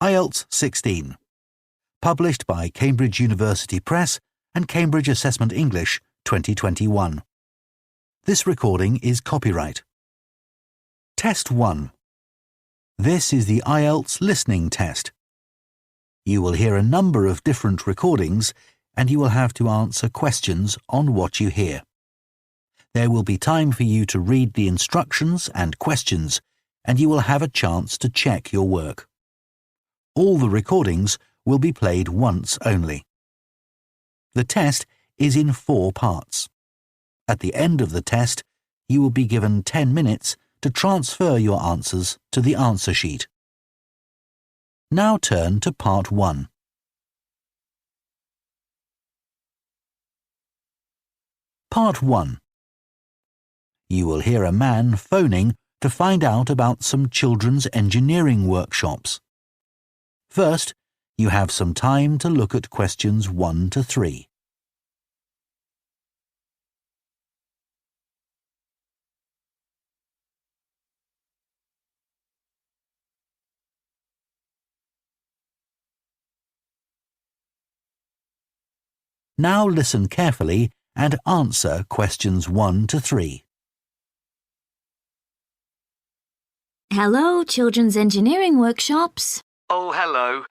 IELTS 16, published by Cambridge University Press and Cambridge Assessment English 2021. This recording is copyright. Test 1. This is the IELTS listening test. You will hear a number of different recordings and you will have to answer questions on what you hear. There will be time for you to read the instructions and questions, and you will have a chance to check your work. All the recordings will be played once only. The test is in 4 parts. At the end of the test, you will be given 10 minutes to transfer your answers to the answer sheet. Now turn to Part 1. Part 1. You will hear a man phoning to find out about some children's engineering workshops. First, you have some time to look at questions 1 to 3. Now listen carefully and answer questions 1 to 3. Hello, Children's Engineering Workshops. Oh, hello.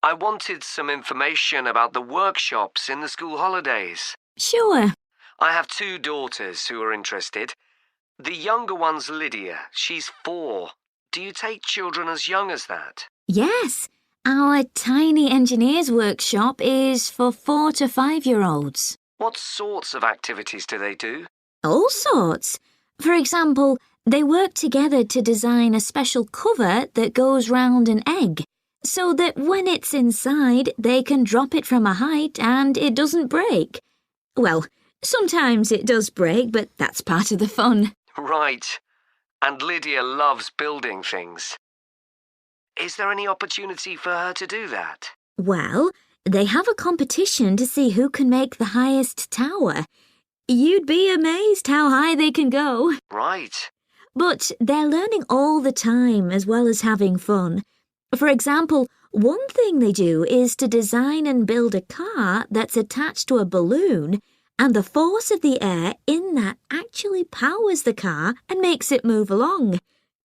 I wanted some information about the workshops in the school holidays. Sure. I have 2 daughters who are interested. The younger one's Lydia. She's 4. Do you take children as young as that? Yes, our tiny engineers workshop is for 4 to 5-year-olds. What sorts of activities do they do? All sorts. For example, they work together to design a special cover that goes round an egg, so that when it's inside, they can drop it from a height and it doesn't break. Well, sometimes it does break, but that's part of the fun. Right. And Lydia loves building things. Is there any opportunity for her to do that? Well, they have a competition to see who can make the highest tower. You'd be amazed how high they can go. Right. But they're learning all the time as well as having fun. For example, one thing they do is to design and build a car that's attached to a balloon, and the force of the air in that actually powers the car and makes it move along.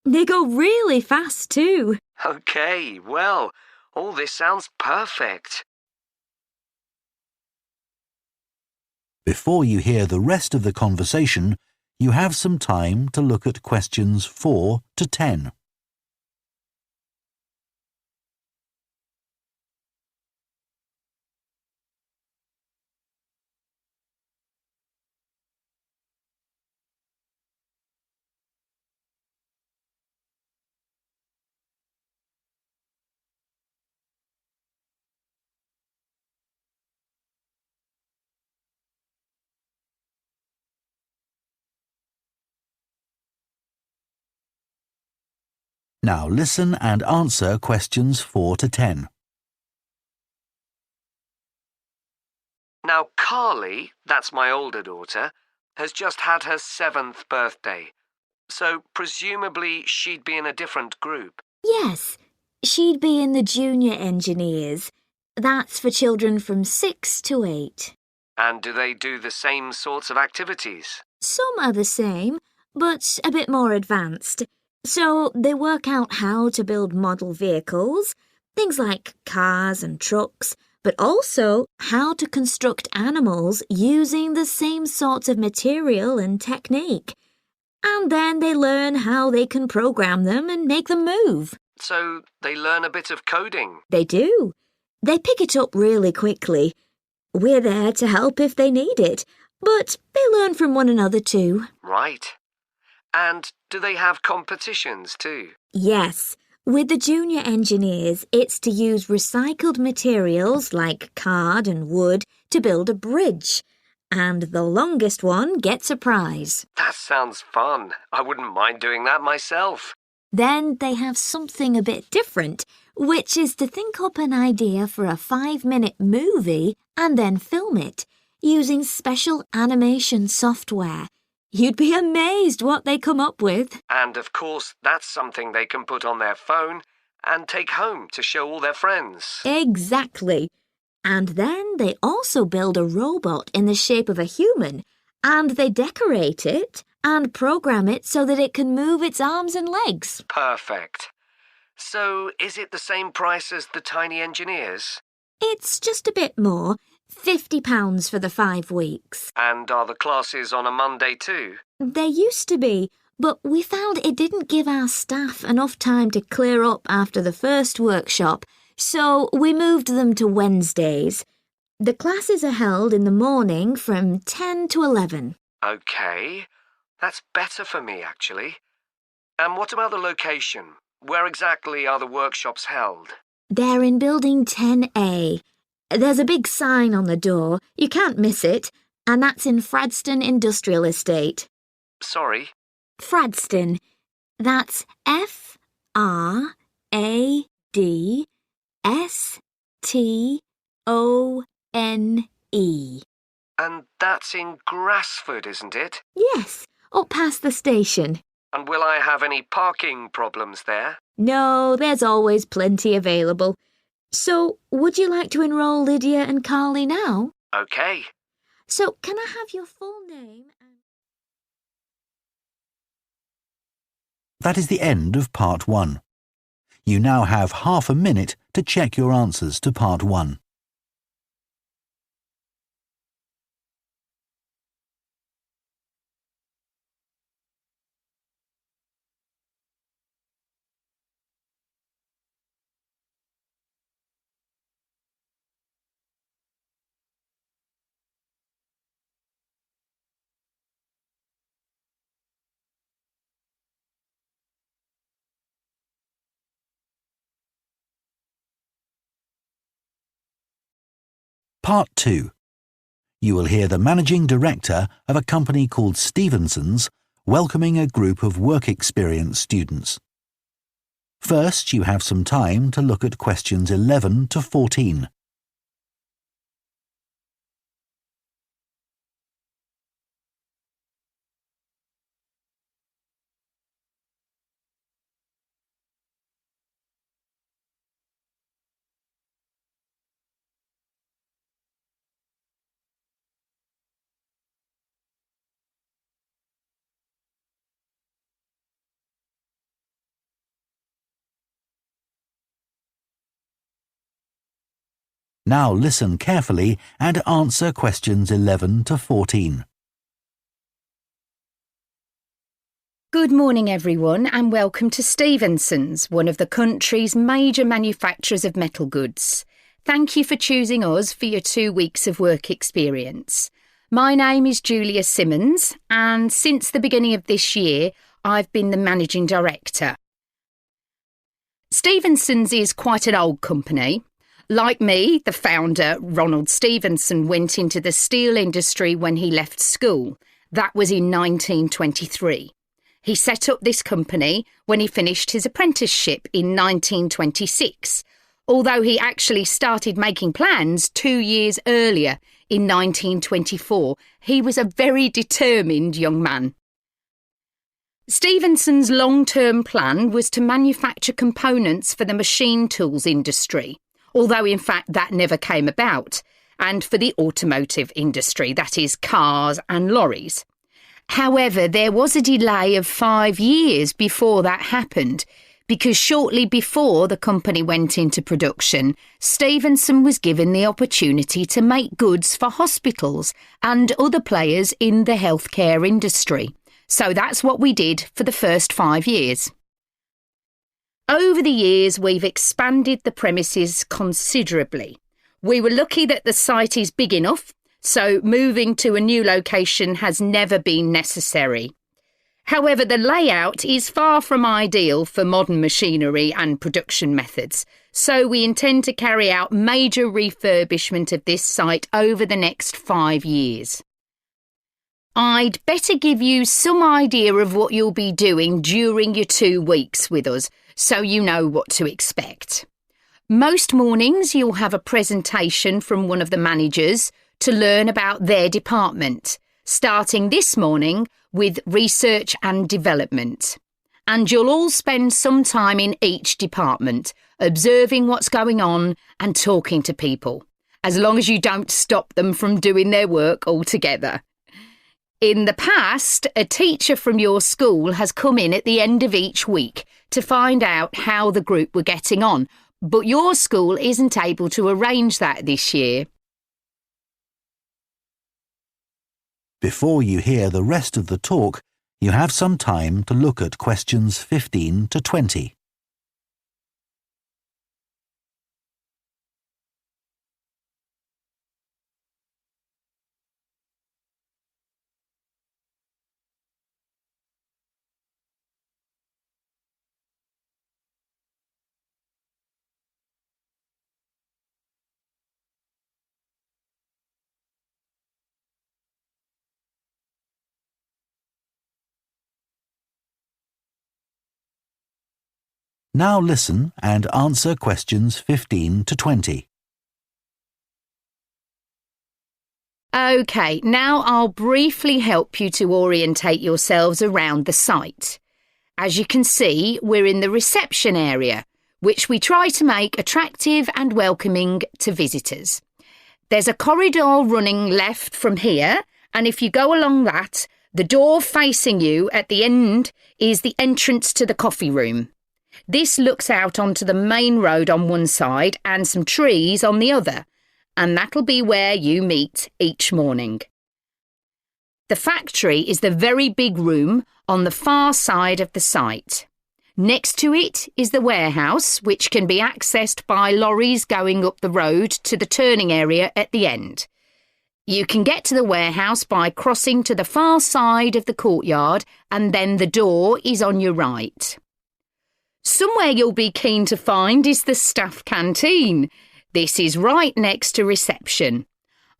They go really fast too. Okay, well, all this sounds perfect. Before you hear the rest of the conversation, you have some time to look at questions 4 to 10. Now listen and answer questions 4 to 10. Now, Carly, that's my older daughter, has just had her 7th birthday. So, presumably, she'd be in a different group. Yes, she'd be in the junior engineers. That's for children from 6 to 8. And do they do the same sorts of activities? Some are the same, but a bit more advanced. So they work out how to build model vehicles, things like cars and trucks, but also how to construct animals using the same sorts of material and technique. And then they learn how they can program them and make them move. So they learn a bit of coding? They do. They pick it up really quickly. We're there to help if they need it, but they learn from one another too. Right. And do they have competitions too? Yes. With the junior engineers, it's to use recycled materials like card and wood to build a bridge. And the longest one gets a prize. That sounds fun. I wouldn't mind doing that myself. Then they have something a bit different, which is to think up an idea for a 5-minute movie and then film it using special animation software. You'd be amazed what they come up with. And of course, that's something they can put on their phone and take home to show all their friends. Exactly. And then they also build a robot in the shape of a human, and they decorate it and program it so that it can move its arms and legs. Perfect. So, is it the same price as the tiny engineers? It's just a bit more, £50 for the 5 weeks. And are the classes on a Monday too? They used to be, but we found it didn't give our staff enough time to clear up after the first workshop, so we moved them to Wednesdays. The classes are held in the morning from 10 to 11. OK. That's better for me, actually. And what about the location? Where exactly are the workshops held? They're in Building 10A. There's a big sign on the door. You can't miss it. And that's in Fradston Industrial Estate. Sorry? Fradston. That's F-R-A-D-S-T-O-N-E. And that's in Grassford, isn't it? Yes, up past the station. And will I have any parking problems there? No, there's always plenty available. So, would you like to enrol Lydia and Carly now? OK. So, can I have your full name and... That is the end of Part 1. You now have half a minute to check your answers to Part 1. Part 2. You will hear the Managing Director of a company called Stevenson's welcoming a group of work experience students. First, you have some time to look at questions 11 to 14. Now listen carefully and answer questions 11 to 14. Good morning everyone and welcome to Stevenson's, one of the country's major manufacturers of metal goods. Thank you for choosing us for your 2 weeks of work experience. My name is Julia Simmons and since the beginning of this year I've been the Managing Director. Stevenson's is quite an old company. Like me, the founder, Ronald Stevenson, went into the steel industry when he left school. That was in 1923. He set up this company when he finished his apprenticeship in 1926, although he actually started making plans 2 years earlier in 1924. He was a very determined young man. Stevenson's long-term plan was to manufacture components for the machine tools industry, although in fact that never came about, and for the automotive industry, that is cars and lorries. However, there was a delay of 5 years before that happened, because shortly before the company went into production, Stevenson was given the opportunity to make goods for hospitals and other players in the healthcare industry. So that's what we did for the first 5 years. Over the years, we've expanded the premises considerably. We were lucky that the site is big enough, so moving to a new location has never been necessary. However, the layout is far from ideal for modern machinery and production methods, so we intend to carry out major refurbishment of this site over the next 5 years. I'd better give you some idea of what you'll be doing during your 2 weeks with us, so you know what to expect. Most mornings you'll have a presentation from one of the managers to learn about their department, starting this morning with research and development. and you'll all spend some time in each department, observing what's going on and talking to people, as long as you don't stop them from doing their work altogether. In the past, a teacher from your school has come in at the end of each week to find out how the group were getting on, but your school isn't able to arrange that this year. Before you hear the rest of the talk, you have some time to look at questions 15 to 20. Now listen and answer questions 15 to 20. OK, now I'll briefly help you to orientate yourselves around the site. As you can see, we're in the reception area, which we try to make attractive and welcoming to visitors. There's a corridor running left from here, and if you go along that, the door facing you at the end is the entrance to the coffee room. This looks out onto the main road on one side and some trees on the other, and that'll be where you meet each morning. The factory is the very big room on the far side of the site. Next to it is the warehouse, which can be accessed by lorries going up the road to the turning area at the end. You can get to the warehouse by crossing to the far side of the courtyard, and then the door is on your right. Somewhere you'll be keen to find is the staff canteen. This is right next to reception.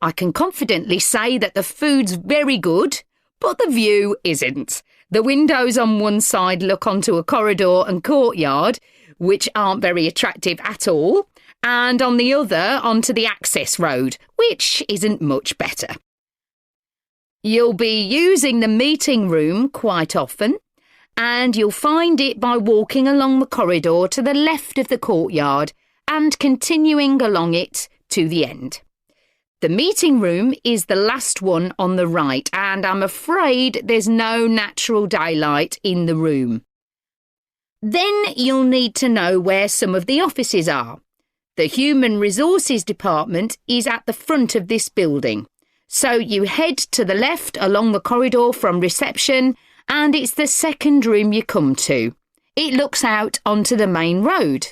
I can confidently say that the food's very good, but the view isn't. The windows on one side look onto a corridor and courtyard, which aren't very attractive at all, and on the other onto the access road, which isn't much better. You'll be using the meeting room quite often, and you'll find it by walking along the corridor to the left of the courtyard and continuing along it to the end. The meeting room is the last one on the right, and I'm afraid there's no natural daylight in the room. Then you'll need to know where some of the offices are. The Human Resources Department is at the front of this building, so you head to the left along the corridor from reception, and it's the second room you come to. It looks out onto the main road.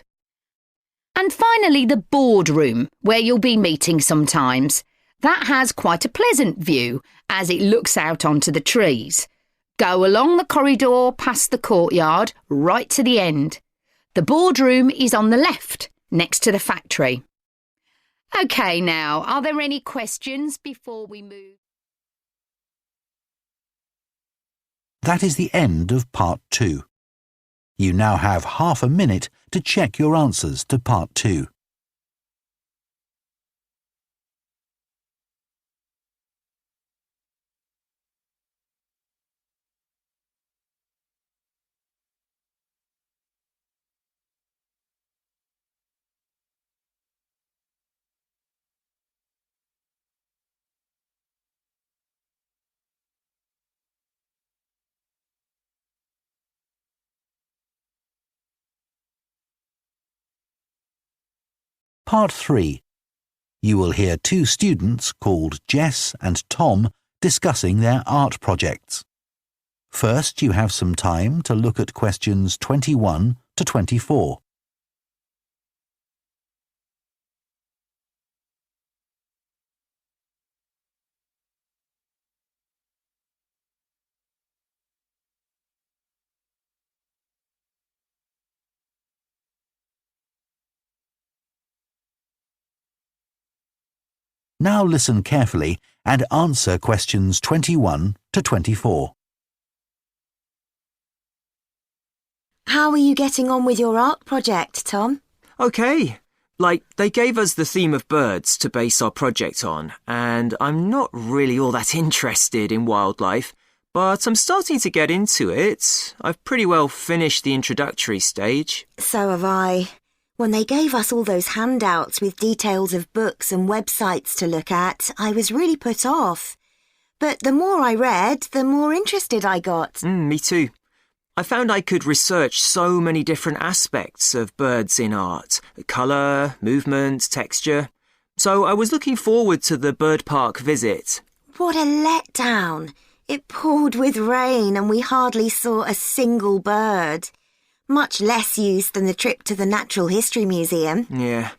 And finally, the boardroom, where you'll be meeting sometimes. That has quite a pleasant view, as it looks out onto the trees. Go along the corridor past the courtyard, right to the end. The boardroom is on the left, next to the factory. OK, now, are there any questions before we move? That is the end of Part 2. You now have half a minute to check your answers to Part 2. Part 3. You will hear two students called Jess and Tom discussing their art projects. First, you have some time to look at questions 21 to 24. Now listen carefully and answer questions 21 to 24. How are you getting on with your art project, Tom? OK. They gave us the theme of birds to base our project on, and I'm not really all that interested in wildlife, but I'm starting to get into it. I've pretty well finished the introductory stage. So have I. When they gave us all those handouts with details of books and websites to look at, I was really put off. But the more I read, the more interested I got. Me too. I found I could research so many different aspects of birds in art. Colour, movement, texture. So I was looking forward to the bird park visit. What a letdown. It poured with rain and we hardly saw a single bird. Much less use than the trip to the Natural History Museum. Yeah.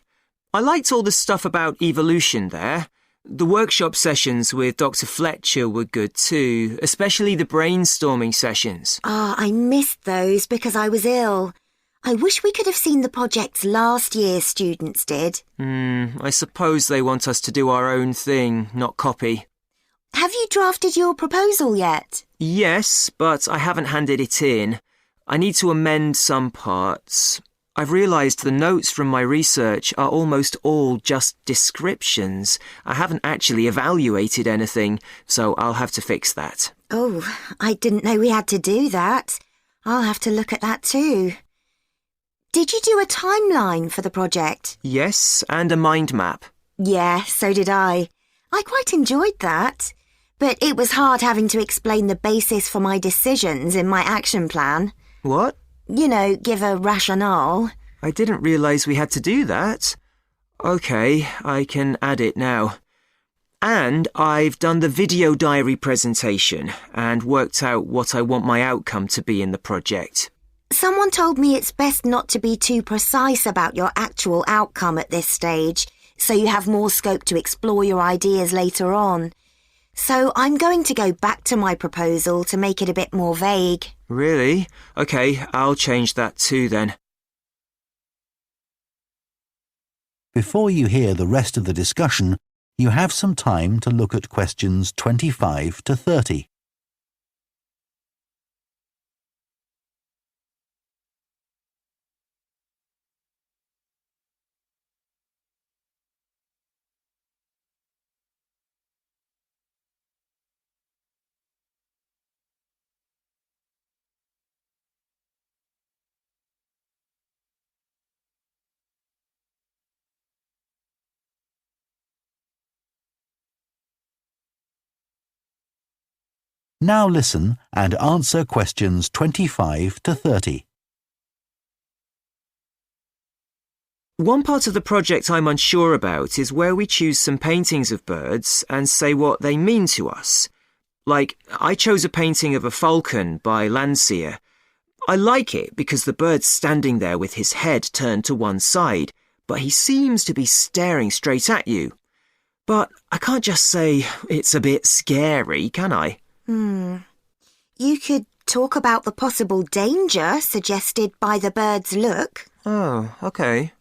I liked all the stuff about evolution there. The workshop sessions with Dr. Fletcher were good too, especially the brainstorming sessions. I missed those because I was ill. I wish we could have seen the projects last year's students did. I suppose they want us to do our own thing, not copy. Have you drafted your proposal yet? Yes, but I haven't handed it in. I need to amend some parts. I've realised the notes from my research are almost all just descriptions. I haven't actually evaluated anything, so I'll have to fix that. Oh, I didn't know we had to do that. I'll have to look at that too. Did you do a timeline for the project? Yes, and a mind map. Yeah, so did I. I quite enjoyed that. But it was hard having to explain the basis for my decisions in my action plan. What? You know, give a rationale. I didn't realise we had to do that. OK, I can add it now. And I've done the video diary presentation and worked out what I want my outcome to be in the project. Someone told me it's best not to be too precise about your actual outcome at this stage, so you have more scope to explore your ideas later on. So I'm going to go back to my proposal to make it a bit more vague. Really? OK, I'll change that too then. Before you hear the rest of the discussion, you have some time to look at questions 25 to 30. Now listen and answer questions 25 to 30. One part of the project I'm unsure about is where we choose some paintings of birds and say what they mean to us. Like, I chose a painting of a falcon by Landseer. I like it because the bird's standing there with his head turned to one side, but he seems to be staring straight at you. But I can't just say it's a bit scary, can I? You could talk about the possible danger suggested by the bird's look. Oh, OK.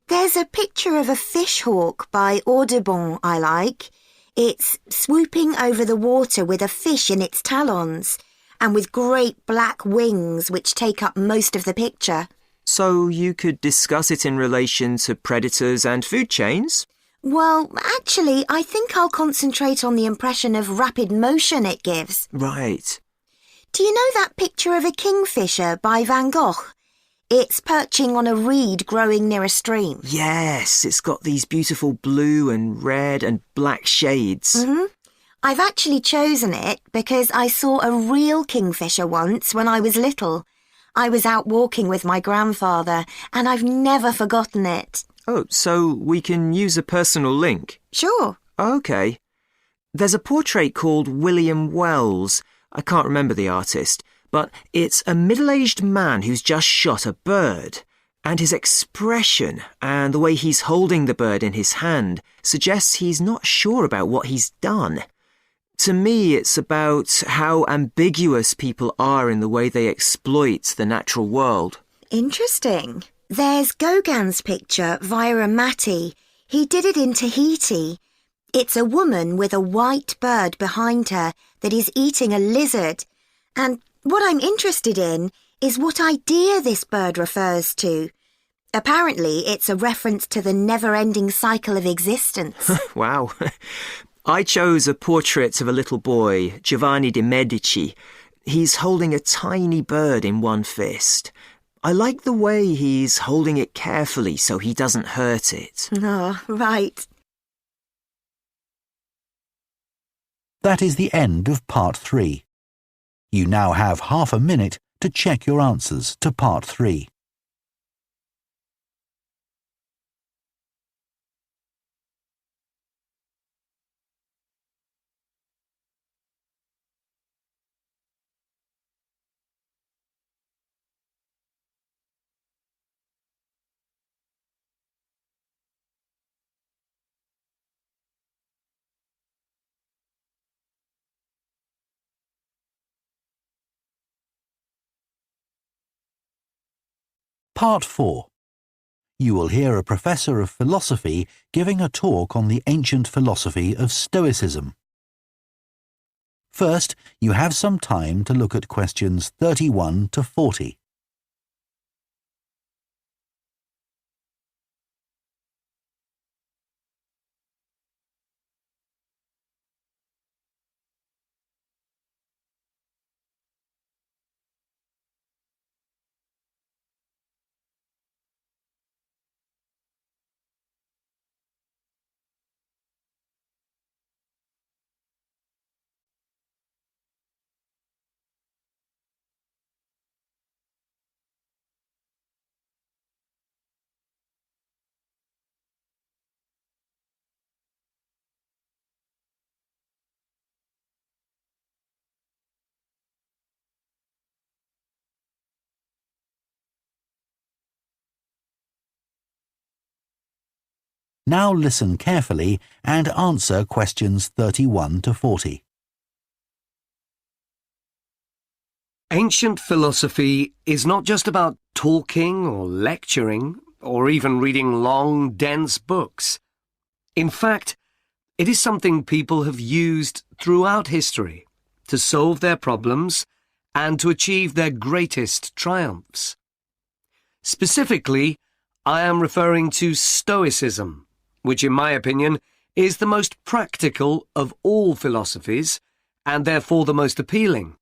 There's a picture of a fish hawk by Audubon I like. It's swooping over the water with a fish in its talons and with great black wings which take up most of the picture. So you could discuss it in relation to predators and food chains? Well, actually, I think I'll concentrate on the impression of rapid motion it gives. Right. Do you know that picture of a kingfisher by Van Gogh? It's perching on a reed growing near a stream. Yes, it's got these beautiful blue and red and black shades. I've actually chosen it because I saw a real kingfisher once when I was little. I was out walking with my grandfather and I've never forgotten it. Oh, so we can use a personal link? Sure. OK. There's a portrait called William Wells. I can't remember the artist, but it's a middle-aged man who's just shot a bird. And his expression and the way he's holding the bird in his hand suggests he's not sure about what he's done. To me, it's about how ambiguous people are in the way they exploit the natural world. Interesting. There's Gauguin's picture via a Matty. He did it in Tahiti. It's a woman with a white bird behind her that is eating a lizard. And what I'm interested in is what idea this bird refers to. Apparently, it's a reference to the never-ending cycle of existence. Wow. I chose a portrait of a little boy, Giovanni de' Medici. He's holding a tiny bird in one fist. I like the way he's holding it carefully so he doesn't hurt it. Oh, right. That is the end of Part 3. You now have half a minute to check your answers to Part 3. Part 4. You will hear a professor of philosophy giving a talk on the ancient philosophy of Stoicism. First, you have some time to look at questions 31 to 40. Now listen carefully and answer questions 31 to 40. Ancient philosophy is not just about talking or lecturing or even reading long, dense books. In fact, it is something people have used throughout history to solve their problems and to achieve their greatest triumphs. Specifically, I am referring to Stoicism, which in my opinion is the most practical of all philosophies and therefore the most appealing.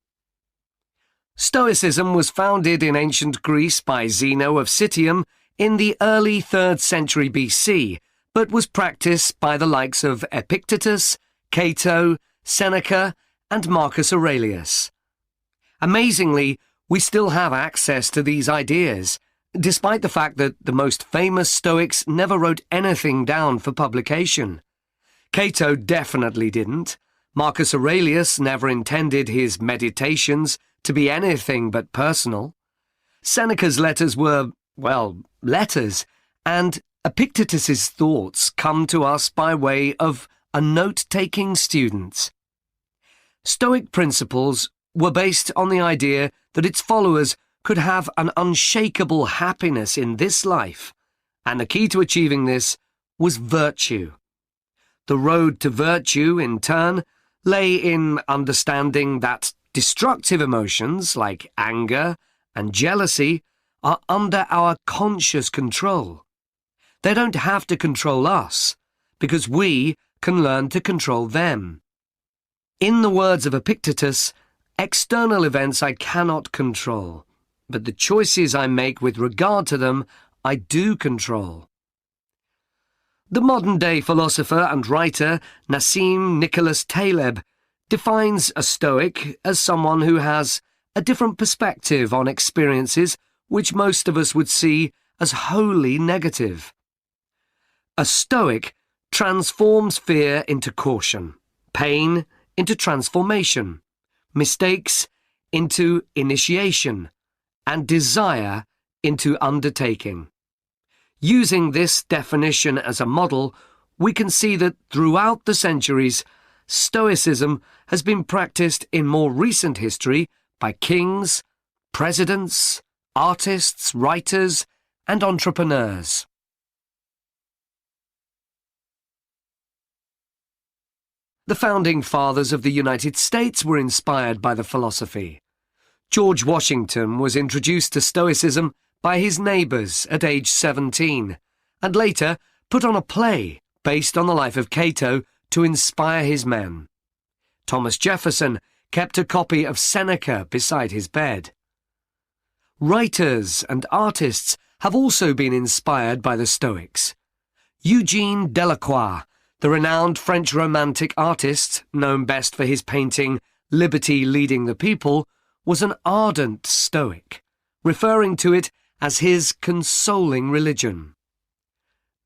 Stoicism was founded in ancient Greece by Zeno of Citium in the early 3rd century BC, but was practiced by the likes of Epictetus, Cato, Seneca, and Marcus Aurelius. Amazingly, we still have access to these ideas, despite the fact that the most famous Stoics never wrote anything down for publication. Cato definitely didn't. Marcus Aurelius never intended his meditations to be anything but personal. Seneca's letters were, well, letters, and Epictetus's thoughts come to us by way of a note-taking student. Stoic principles were based on the idea that its followers could have an unshakable happiness in this life, and the key to achieving this was virtue. The road to virtue, in turn, lay in understanding that destructive emotions like anger and jealousy are under our conscious control. They don't have to control us, because we can learn to control them. In the words of Epictetus, external events I cannot control, but the choices I make with regard to them I do control. The modern-day philosopher and writer Nassim Nicholas Taleb defines a Stoic as someone who has a different perspective on experiences which most of us would see as wholly negative. A Stoic transforms fear into caution, pain into transformation, mistakes into initiation, and desire into undertaking. Using this definition as a model, we can see that throughout the centuries, Stoicism has been practiced in more recent history by kings, presidents, artists, writers, and entrepreneurs. The founding fathers of the United States were inspired by the philosophy. George Washington was introduced to Stoicism by his neighbours at age 17, and later put on a play based on the life of Cato to inspire his men. Thomas Jefferson kept a copy of Seneca beside his bed. Writers and artists have also been inspired by the Stoics. Eugene Delacroix, the renowned French Romantic artist, known best for his painting Liberty Leading the People, was an ardent Stoic, referring to it as his consoling religion.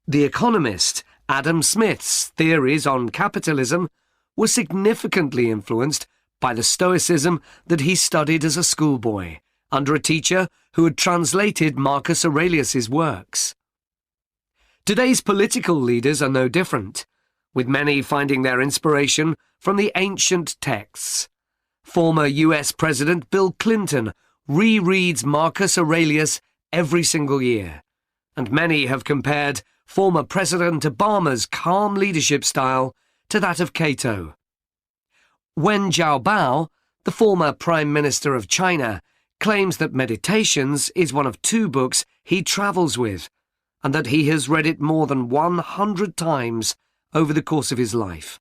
The economist Adam Smith's theories on capitalism were significantly influenced by the Stoicism that he studied as a schoolboy, under a teacher who had translated Marcus Aurelius's works. Today's political leaders are no different, with many finding their inspiration from the ancient texts. Former US President Bill Clinton rereads Marcus Aurelius every single year, and many have compared former President Obama's calm leadership style to that of Cato. Wen Jiabao, the former Prime Minister of China, claims that Meditations is one of 2 books he travels with, and that he has read it more than 100 times over the course of his life.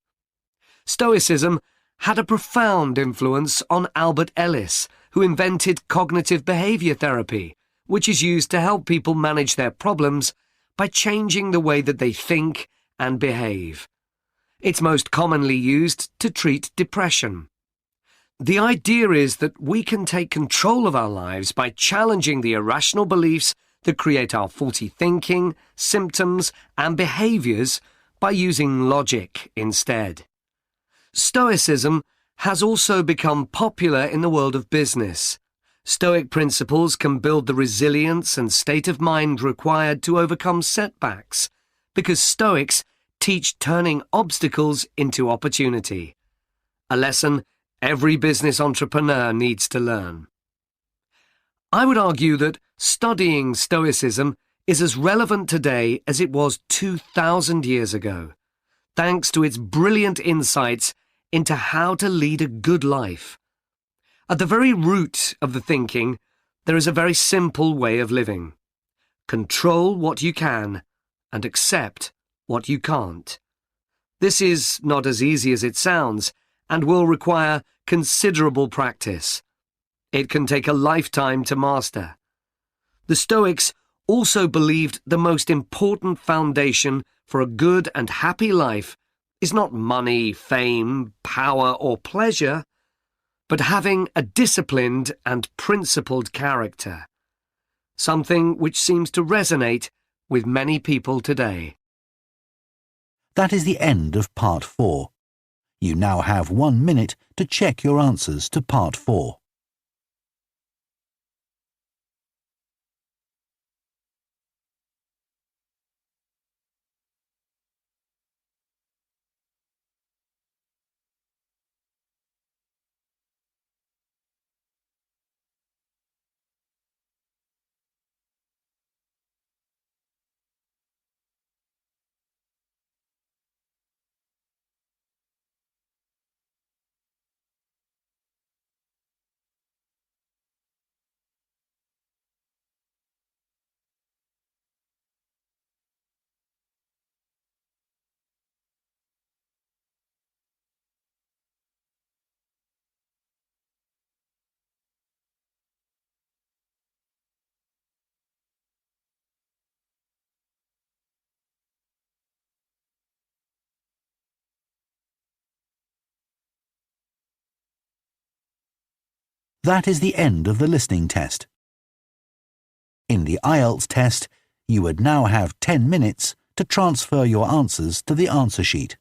Stoicism had a profound influence on Albert Ellis, who invented cognitive behavior therapy, which is used to help people manage their problems by changing the way that they think and behave. It's most commonly used to treat depression. The idea is that we can take control of our lives by challenging the irrational beliefs that create our faulty thinking, symptoms, and behaviours by using logic instead. Stoicism has also become popular in the world of business. Stoic principles can build the resilience and state of mind required to overcome setbacks, because Stoics teach turning obstacles into opportunity, a lesson every business entrepreneur needs to learn. I would argue that studying Stoicism is as relevant today as it was 2,000 years ago, thanks to its brilliant insights into how to lead a good life. At the very root of the thinking, there is a very simple way of living. Control what you can and accept what you can't. This is not as easy as it sounds and will require considerable practice. It can take a lifetime to master. The Stoics also believed the most important foundation for a good and happy life is not money, fame, power, or pleasure, but having a disciplined and principled character, something which seems to resonate with many people today. That is the end of Part 4. You now have 1 minute to check your answers to Part 4. That is the end of the listening test. In the IELTS test, you would now have 10 minutes to transfer your answers to the answer sheet.